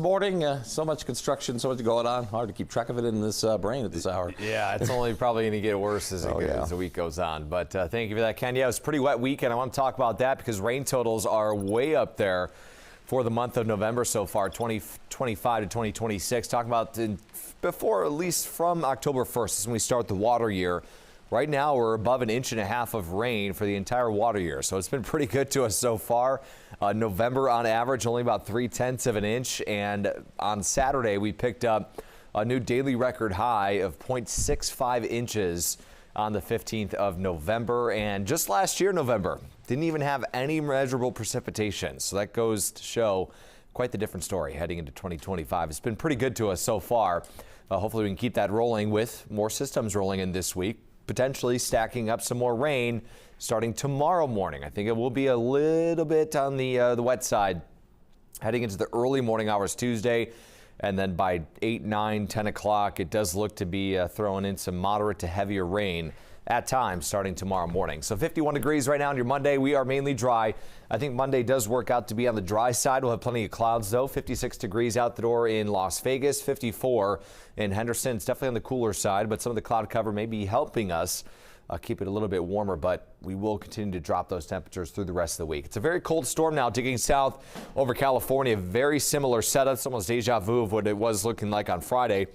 Morning, so much construction, so much going on. Hard to keep track of it in this brain at this hour. Yeah, it's only probably going to get worse as the week goes on. But thank you for that, Ken. Yeah, it was a pretty wet weekend. I want to talk about that because rain totals are way up there for the month of November so far, 2025 to 2026. Talking about before, at least from October 1st, is when we start the water year. Right now, we're above 1.5 inches of rain for the entire water year, so it's been pretty good to us so far. November, on average, only about 0.3 of an inch, and on Saturday, we picked up a new daily record high of 0.65 inches on the 15th of November, and just last year, November, didn't even have any measurable precipitation, so that goes to show quite the different story heading into 2025. It's been pretty good to us so far. Hopefully, we can keep that rolling with more systems rolling in this week, potentially stacking up some more rain starting tomorrow morning. I think it will be a little bit on the wet side heading into the early morning hours Tuesday. And then by 8, 9, 10 o'clock, it does look to be throwing in some moderate to heavier rain at times starting tomorrow morning. So 51 degrees right now on your Monday. We are mainly dry. I think Monday does work out to be on the dry side. We'll have plenty of clouds, though. 56 degrees out the door in Las Vegas, 54 in Henderson. It's definitely on the cooler side, but some of the cloud cover may be helping us keep it a little bit warmer, but we will continue to drop those temperatures through the rest of the week. It's a very cold storm now digging south over California. Very similar setup. It's almost deja vu of what it was looking like on Friday.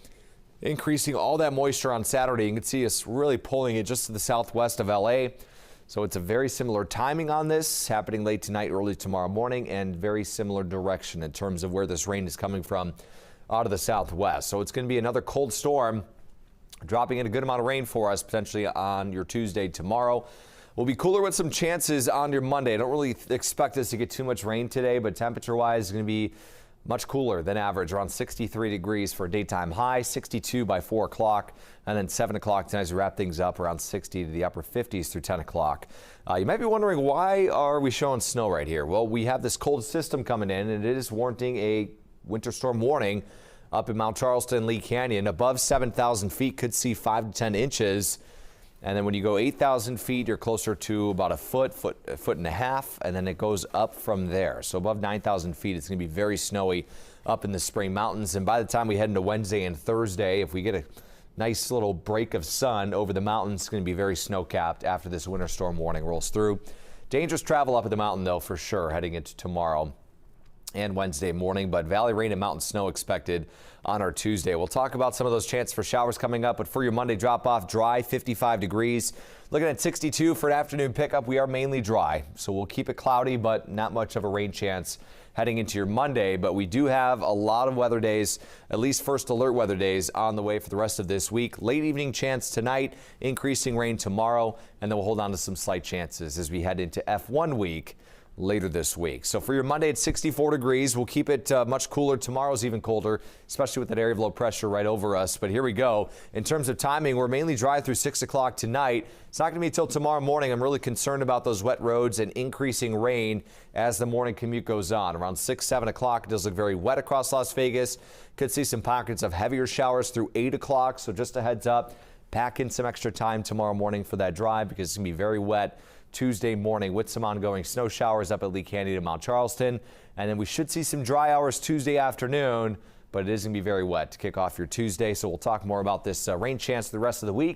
Increasing all that moisture on Saturday. You can see us really pulling it just to the southwest of LA. So it's a very similar timing on this, happening late tonight, early tomorrow morning, and very similar direction in terms of where this rain is coming from out of the southwest. So it's going to be another cold storm, dropping in a good amount of rain for us potentially on your Tuesday tomorrow. We'll be cooler with some chances on your Monday. I don't really expect us to get too much rain today, but temperature-wise, it's going to be much cooler than average, around 63 degrees for a daytime high, 62 by 4 o'clock, and then 7 o'clock tonight as we wrap things up around 60 to the upper 50s through 10 o'clock. You might be wondering, why are we showing snow right here? Well, we have this cold system coming in, and it is warranting a winter storm warning up in Mount Charleston, Lee Canyon. Above 7,000 feet, could see 5 to 10 inches. And then when you go 8,000 feet, you're closer to about a foot and a half, and then it goes up from there. So above 9,000 feet, it's going to be very snowy up in the Spring Mountains. And by the time we head into Wednesday and Thursday, if we get a nice little break of sun over the mountains, it's going to be very snow-capped after this winter storm warning rolls through. Dangerous travel up at the mountain, though, for sure, heading into tomorrow and Wednesday morning, but valley rain and mountain snow expected on our Tuesday. We'll talk about some of those chances for showers coming up, but for your Monday drop-off, dry, 55 degrees. Looking at 62 for an afternoon pickup. We are mainly dry, so we'll keep it cloudy, but not much of a rain chance heading into your Monday. But we do have a lot of weather days, at least first alert weather days, on the way for the rest of this week. Late evening chance tonight, increasing rain tomorrow, and then we'll hold on to some slight chances as we head into F1 week later this week. So for your Monday, it's 64 degrees. We'll keep it much cooler. Tomorrow's even colder, especially with that area of low pressure right over us. But here we go. In terms of timing, we're mainly dry through 6 o'clock tonight. It's not going to be until tomorrow morning. I'm really concerned about those wet roads and increasing rain as the morning commute goes on. Around 6, 7 o'clock, it does look very wet across Las Vegas. Could see some pockets of heavier showers through 8 o'clock. So just a heads up, pack in some extra time tomorrow morning for that drive because it's going to be very wet Tuesday morning with some ongoing snow showers up at Lee Canyon and Mount Charleston. And then we should see some dry hours Tuesday afternoon, but it is going to be very wet to kick off your Tuesday. So we'll talk more about this rain chance the rest of the week.